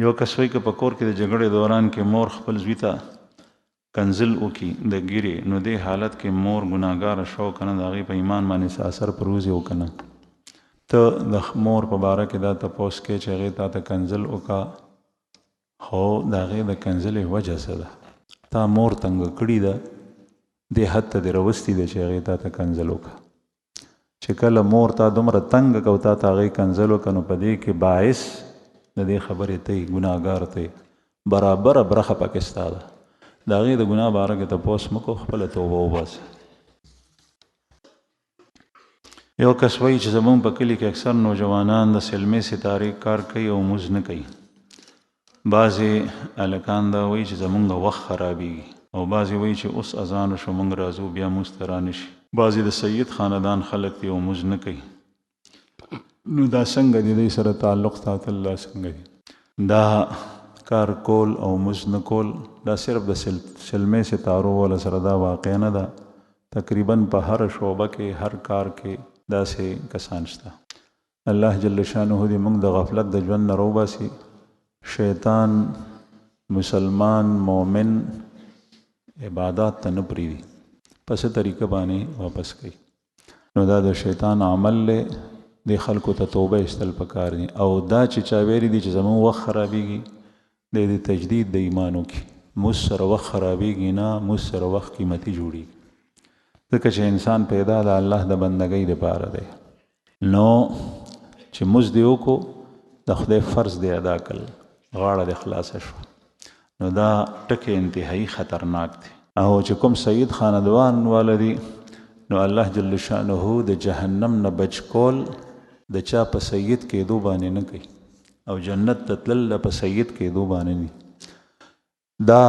یو کس وایي که په کور کې د جګړې دوران کې مور خپل زوی ته کنزل وکړي د ګیرې، نو دې حالت کې مور ګناهګاره شو که نه، د هغې په ایمان باندې څه اثر پروزي او که نه. ته د مور په باره کې دا تپوس کې چې هغې تا ته کنزل وکړه، خو د هغې د کنزلې وجه څه ده؟ تا مور تنګه کړې ده، دې حد ته دې راوستي ده چې هغې تا ته کنزل وکړه. چې کله مور تا دومره تنګه که او تا ته هغې کنزل وکړه، نو په دې کې باعث د دې خبرې ته یې ګناهګار ته یې برابره برخه پکې ستا ده. د هغې د ګناه باره کې تپوس مه کوه، خپله توبه وباسه. یو کس وایي چې زمونږ په کلي کې اکثر نوجوانان د سلمې ستارې کار کوي او مونځ نه کوي. بعضې هلکان دا وایي چې زمونږ وخت خرابېږي، او بعضې وایي چې اوس اذان شو مونږ راځو بیا مونځ ته رانشي. بعضې د سید خاندان خلک دي او مونځ نه کوي. نو دا څنګه دی؟ دوی سره تعلق ساتل دا څنګه دی؟ دا کار کول او مونځ نه کول دا صرف د سلمې ستارو والا سره دا واقع نه ده. تقریبا په هر شعبه کې هر کار کې داسې کسان شته. الله جل شانه دې موږ د غفلت د ژوند نه راوباسي. شیطان مسلمان مومن عبادات ته نه پرېږدي، په څه طریقه باندې واپس کوي. نو دا د شیطان عمل دی. دې خلکو ته توبه ایستل پکار دي. او دا چې چا ویلي دي چې زموږ وخت خرابېږي، د تجدید د ایمان وکړي. موږ سره وخت خرابېږي نه، موږ سره وخت قیمتي جوړېږي. ځکه چې انسان پیدا د الله د بندګۍ دپاره دی. نو چې موږ دې وکړو، د خدای فرض دی ادا کړل، غاړه دې خلاصه شوه. نو دا ټکي انتهایی خطرناک دی. او چې کوم سید خاندوان والا دي، نو الله جل شانه د جهنم نه بچ کول د چا په سید کېدو باندې نه کوي، او جنت ته تلل په سید کېدو باندې نه. دا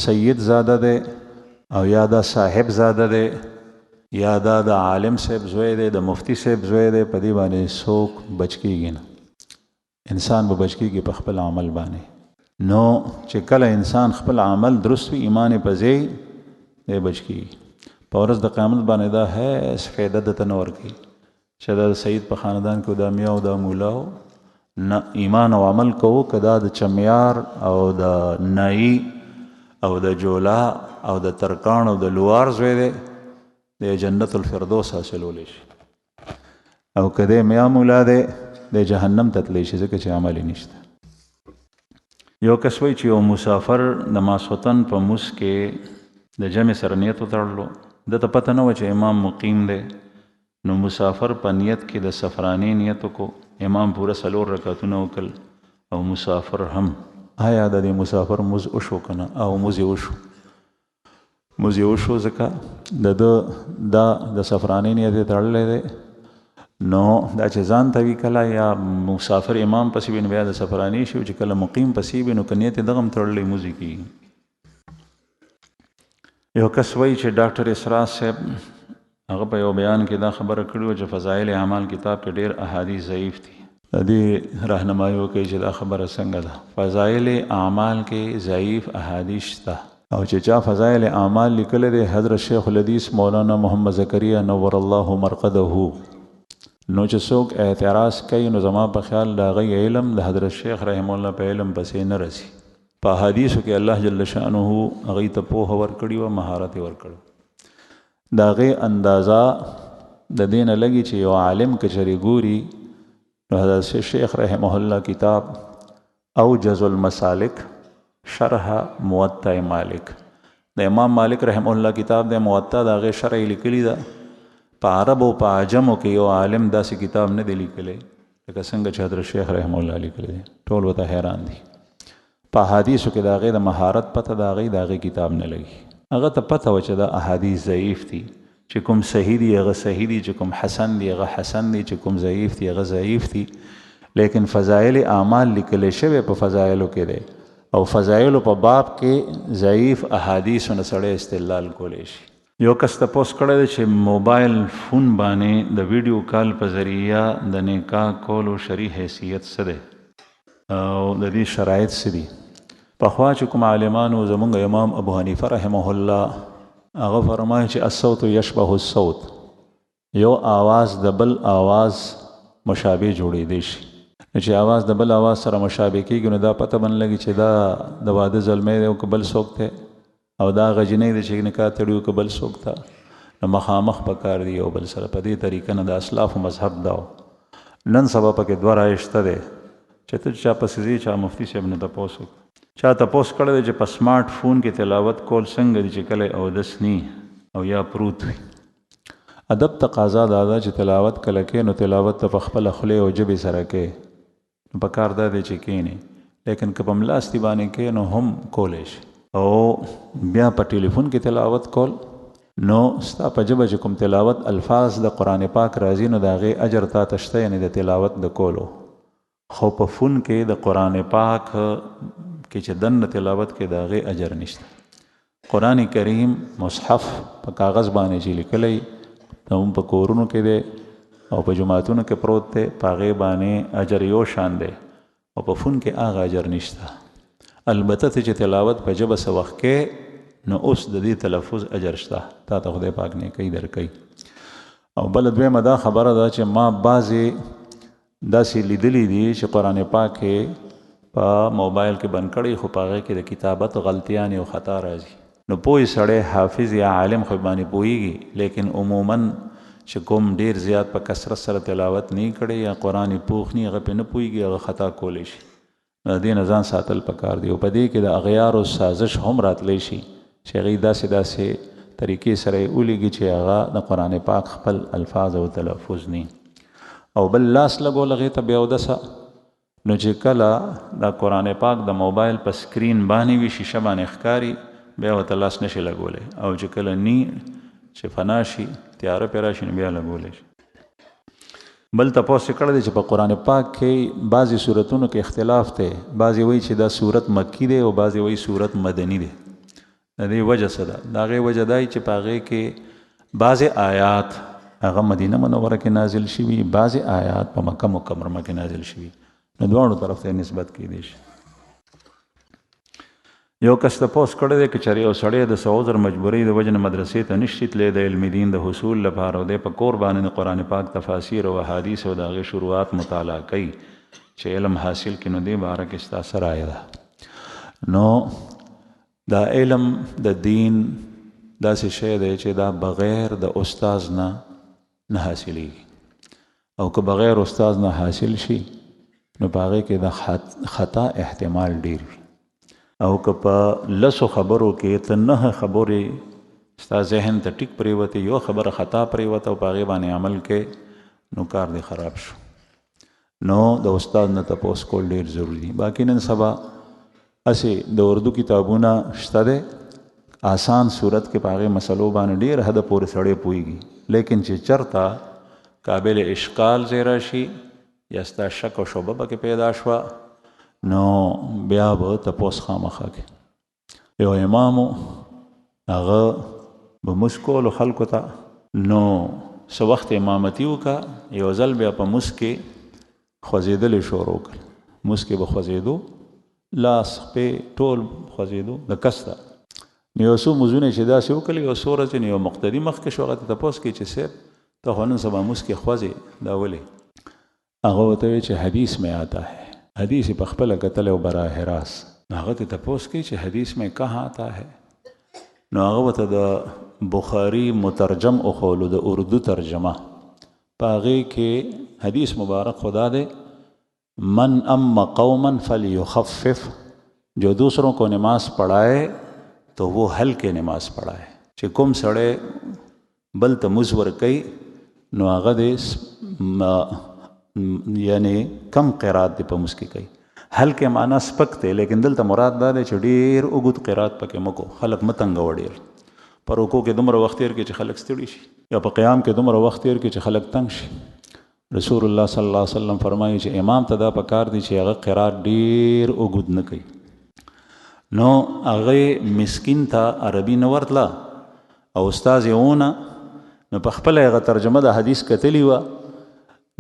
سید زاده دی، او یا دا صاحب زاده دی، یا دا د عالم صاحب زوی دی، د مفتی صاحب زوی دی. په دې باندې څوک بچ کېږي نه. انسان به بچ کېږي په خپل عمل باندې. نو چې کله انسان خپل عمل درست وي، ایمان یې په ځای دی، بچ کېږي. په ورځ د قیامت باندې دا هیڅ فایده درته نه ورکوي چې دا د سید په خاندان کې دا میا او دا مولا و. نه، ایمان او عمل کوو که دا د چمیار او د نایی او د جولا او د ترکان او د لوار زوی دی، د جنت الفردوس حاصلولی شي. او که دی میا مولا دی، د جهنم ته تلی شي، ځکه چې عمل یې نشته. یو کس وایي چې یو مسافر د ماسخوتن په مونځ کې د جمع سره نیت وتړلو. ده ته پته نه وه چې امام مقیم دی. نو مسافر په نیت کې د سفرانې نیت وکړو. امام پوره 4 رکعتونه وکړل او مسافر هم. آیا د دې مسافر مونځ وشو که نه؟ او مونځ یې وشو. مونځ یې وشو ځکه دا د سفرانې نیت یې تړلی دی. نو دا چې ځان ته وي کله یا مسافر امام پسې وي، نو بیا د سفرانې شي. چې کله مقیم پسې وي، نو که نیت یې دغه هم تړلی، مونځ یې کېږي. یو کس وایي چې ډاکټر اسرار صاحب هغه په یو بیان کې دا خبره کړې وه چې فضایل اعمال کتاب کې ډېر احادیث ضعیف دي. د دې راهنمایي وکړئ چې دا خبره څنګه ده. فضایل اعمال کې ضعیف احادیث شته، او چې چا فضایل اعمال لیکلی دی حضرت شیخ الحدیث مولانا محمد زکریا نور الله مرقده. نو چې څوک اعتراض کوي، نو زما په خیال د هغې علم د حضرت شیخ رحم الله په علم پسې نه رسي. په حدیثو کې الله جل شانه هغې ته پوهه ورکړې وه، مهارت یې ورکړی. د هغې اندازه د دې نه لګي چې یو عالم که چېرې ګوري، نو حضرت شیخ رحمه الله کتاب اوجز المسالک شرح موطأ مالک، د امام مالک رحمه الله کتاب د موطأ د هغې شرح یې لیکلي ده. په عربو په عجمو کې یو عالم داسې کتاب نه دی لیکلی لکه څنګه چې حضرت شیخ رحمه الله لیکلی دی. ټول ورته حیران دي. په احادیثو کې د هغې د مهارت پته د هغې کتاب نه لګي. هغه ته پته وه چې دا احادیث ضعیف دي، چې کوم صحیح دي هغه صحیح دي، چې کوم حسن دي هغه حسن دي، چې کوم ضعیف دي هغه ضعیف دي. لیکن فضایل اعمال لیکلی شوی په فضایلو کې دی، او فضایلو په باب کې ضعیف احادیثو نه سړی استدلال کولی شي. یو کس تپوس کړی دی چې موبایل فون باندې د ویډیو کال په ذریعه د نکاح کولو شرعي حیثیت څه دی او د دې شرایط څه دي؟ پخوا چې کوم عالمانو، زمونږ امام ابو حنیفه رحمه الله هغه فرمایي چې الصوت یشبه الصوت، یو آواز د بل آواز مشابه جوړېدی شي. چې आवाज د بل आवाज سره مشابه کېږي نو دا پته بن لګي چې دا د واده زلمی دی او که بل څوک دی او دا هغه جنۍ دی چې نکاح تړي او که بل څوک ته نو مخامخ پکار دی او بل سره په دې طریقه نه د اسلافو مذهب دا نن سبا پکې دوه رایشته دی چې ته چا پسې ځې چا مفتي صاحب نه تپوس چا تپوس کړی دی چې په سمارټ فون کې تلاوت کول څنګه دي چې کله اودس نی او یا پروت وي ادب تقاضا دا ده چې تلاوت کله کې نو تلاوت ته په خپله خولې او ژبې سره کې نو پکار دا دی چې کښېنې لیکن که په ملاستي باندې کې نو هم کولی شي او بیا په ټلیفون کې تلاوت کول نو ستا په ژبه چې کوم تلاوت الفاظ د قرآن پاک راځي نو د هغې اجر تا ته شته یعنې د تلاوت د کولو خو په فون کې د قرآن پاک کې چې دننه تلاوت کې د هغې اجر نشته قرآن کریم مصحف په کاغذ باندې چې لیکلی هم په کورونو کې دی او په جماعتونو کې پروت دی په هغې باندې اجر یو شان دی او په فون کې هغه اجر نشته البته چې تلاوت په ژبه څه وخت کې نو اوس د دې تلفظ اجر شته تا ته خدای پاک نیکۍ درکوي او بله دویمه دا خبره ده چې ما بعضې داسې لیدلی دي چې قرآن پاک په موبایل کې بند کړی خو په هغې کې د کتابت غلطیانې او خطا راځي نو پوه سړی حافظ یا عالم خو باندې پوهیږي لیکن عموما چې کوم ډیر زیات په کثرت سره تلاوت نه کړي یا قرآن پوخ نه هغه پې نه پوهیږي هغه خطا کولی شي د دې نه ځان ساتل پکار دی او په دې کې د اغیارو سازش هم راتلی شي چې هغوی داسې طریقې سره یې ولیږي چې هغه د قرآن پاک خپل الفاظ او تلفظ نی او بل لاس لګول هغې ته بیا اودسه نو چې کله د قرآن پاک د موبایل په سکرین باندې وي شیشه باندې ښکاري بیا ورته لاس نشي لګولی او چې کله نی چې فنا شي تیاره پې راشي نو بیا لګولی شي بل تپوس یې کړی دی چې په قرآن پاک کې بعضې صورتونو کې اختلاف دی بعضې وایي چې دا صورت مکی دی او بعضې وایي صورت مدني دی د دې وجه څه ده د هغې وجه دا چې په هغې کې بعضې آیات هغه مدینه منوره کې نازل شوي بعضې آیات په مکه مکرمه کې نازل شوي نو دواړو طرف ته نسبت کیدی شي یو کس تپوس کړی دی که چېرې یو سړی د څه عذر مجبورۍ د وجې نه مدرسې ته نشي تللی د علم دین د حصول لپاره او دی په کور باندې د قرآن پاک تفاسیر او احادیث او د هغې شروعات مطالعه کوي چې علم حاصل کړي نو دې باره کې ستا څه رایه ده نو دا علم د دین داسې شی دی چې دا بغیر د استاز نه حاصلېږي او که بغیر استاز نه حاصل شي نو په هغې کې د خطا احتمال ډیر وي او که په لسو خبرو کې ته 9 خبرې ستا ذهن ته ټیک پرېوتې یو خبره خطا پرېوته او په هغې باندې عمل کې نو کار دی خراب شو نو د استاد نه تپوس کول ډېر ضروري دي باقي نن سبا هسې د اردو کتابونه شته دی آسان صورت کې په هغې مسلو باندې ډېر حده پورې سړی پوهېږي لیکن چې چرته قابل اشکال ځای راشي یا ستا شک او شبه پکې پیدا شوه نو بیا به تپوس خامخا کې یو امامو هغه به مونځ کولو خلکو ته نو څه وخت امامتي وکړه یو ځل بیا په مونځ کې خوځېدلې شروع کړل مونځ کې به خوځېدو لاس خپې ټول خوځېدو د کس ته نو یو څو مونځونه چې داسې وکړل یو څو ورځې نو یو مقتدي مخکې شو هغه ته تپوس کوي چې صاحب ته خو نن سبا مونځ کې خوځې دا ولې هغه ورته وایي چې حدیث میں آتا ہے حدیث په خپله کتلی او براہ راست هغه ته تپوس کوي چې حدیث میں کہاں آتا ہے نو هغه ورته د بخاري مترجم اخولو د اردو ترجمه په هغې کې حدیث مبارک خدا دے من ام قوما فلیخفف جو دوسروں کو نماز پڑھائے تو وہ ہلکے نماز پڑھائے چې کوم سړی بل ته مونځ ورکوي نو هغه دې یعنی کم قرات دی په مونځ کې کوي هلکې معنا سپک دی لیکن دلته مراد دا دی چې ډېر اوږد قرات پکې مه کو خلک مه تنګوه ډېر په رکوع کې دومره وخت تېر کړي چې خلک ستړي شي یا په قیام کې دومره وخت تېر کړي چې خلک تنګ شي رسول الله صلی الله علیه وسلم فرمایي چې امام ته دا پکار دی چې هغه قرات ډېر اوږد نه کوي نو هغې مسکین ته عربي نه ورتله او استاز یې ونه نو په خپله هغه ترجمه د حدیث کتلي وه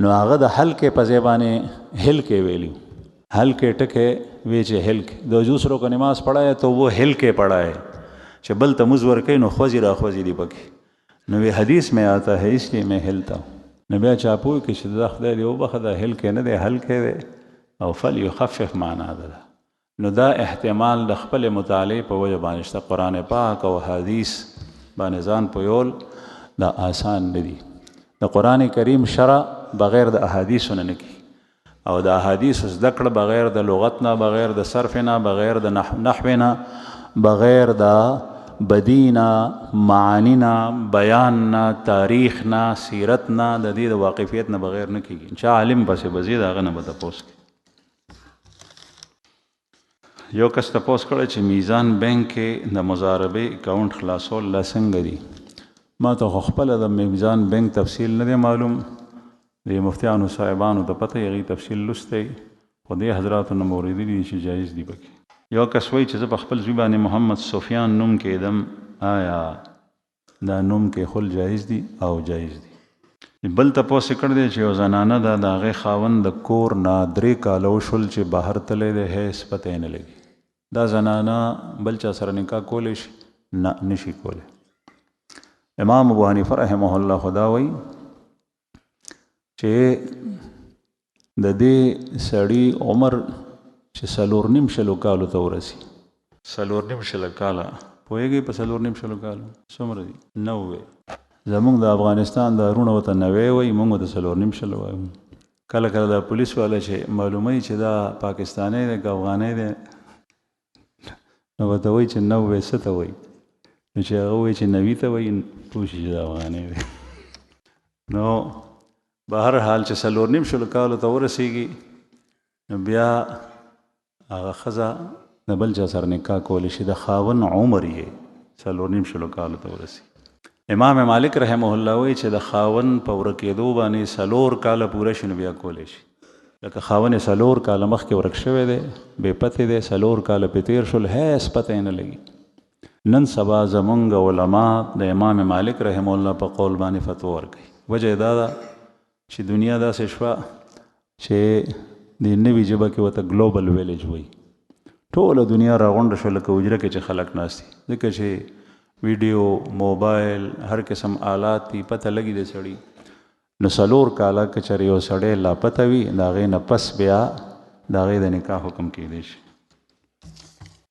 نو هغه د حلقې په ځای باندې حلقې ویلي حلقې ټکې وی چې حلقې د دوسروں کو نماز پڑھائے تو وہ حلقې پڑھائے چې بل ته مونځ ورکوي نو خوځي را خوځي دي پکې نو وی حدیث میں آتا ہے اس لیے میں ہلتا ہوں نو بیا چا پوه کې چې دا خدای دې وبخه دا هل کې نه دی حل کې دی او فلیخفف معنا ده. نو دا احتمال د خپل مطالعې په وجه باندې شته. قرآن پاک او حدیث باندې ځان پویول دا آسان نه دي. د قرآن کریم شرع بغیر د احادیثو نه کی او د احادیثو زده کړه بغیر د لغت نه، بغیر د صرف نه، بغیر د نحو نه، بغیر د بدی نه، معانی نه، بیان نه، تاریخ نه، سیرت نه، د دې د واقفیت نه بغیر نه کیږي. چې عالم پسې بزید هغه نه به تپوس کوي. یو کس تپوس کړی چې میزان بینک کې د مضاربې اکاونټ خلاصول لا څنګه دي. ما ته خو خپله د میزان بینک تفصیل نه دی معلوم، د مفتیانو صاحبانو ته پته هغې تفصیل لوستی، خو دې حضراتو نه مې اورېدلي چې جایز دي پکې. یو کس وایي چې زه په خپل زوی باندې محمد سفیان نوم کېدم، آیا دا نوم کېښول جایز دي؟ او جایز دي. بل تپوس یې کړی دی چې یو زنانه ده د هغې خاوند د کور نه 3 کاله وشول چې بهر تللی دی، هیڅ پته یې نه لګي. دا زنانه بل چا سره نکاح کولی شي؟ نه، نشي کولی. امام ابو حنیفه رحمه الله خدا وایي چې د دې سړي عمر چې 4.5 کالو ته ورسي. 4.5 کاله پوهېږئ په 4.5 کالو څومره دي؟ 90. زمونږ د افغانستان د ارونه ورته 90 وایي، مونږ ورته 4.5 وایو. کله کله د پولیس والا چې معلوموي چې دا پاکستانی دی که افغانی دی نو ورته وایي چې 90 څه ته وایي، نو چې هغه وایي چې 90 ته وایي پوه شي چې دا افغانی دی. نو به هر حال چې 4.5 کالو ته ورسېږي نو بیا هغه ښځه د بل چا سره نکاح کولی شي. د خاوند عمر یې 4.5 کالو ته ورسي. امام مالک رحمه الله وایي چې د خاوند په ورکېدو باندې 4 کاله پوره شي نو بیا کولی شي. لکه خاوند 4 کاله مخکې ورک شوی دی، بې پتې دی، 4 کاله پې تېر شول، هیڅ پته یې نه لګي. نن سبا زمونږ علما د امام مالک رحمه الله په قول باندې فتوا ورکوي. وجه دا ده چې دنیا داسې شوه چې د نوي ژبه کې ورته ګلوبل ویلیج وایي. ټوله دنیا راغونډه شوه لکه حجره کې چې خلک ناست دي، ځکه چې ویډیو، موبایل، هر قسم آلات دي، پته لګي د سړي. نو 4 کاله که چېرې یو سړی لا پته وي د هغې نه پس بیا د هغې د نکاح حکم کېدی شي.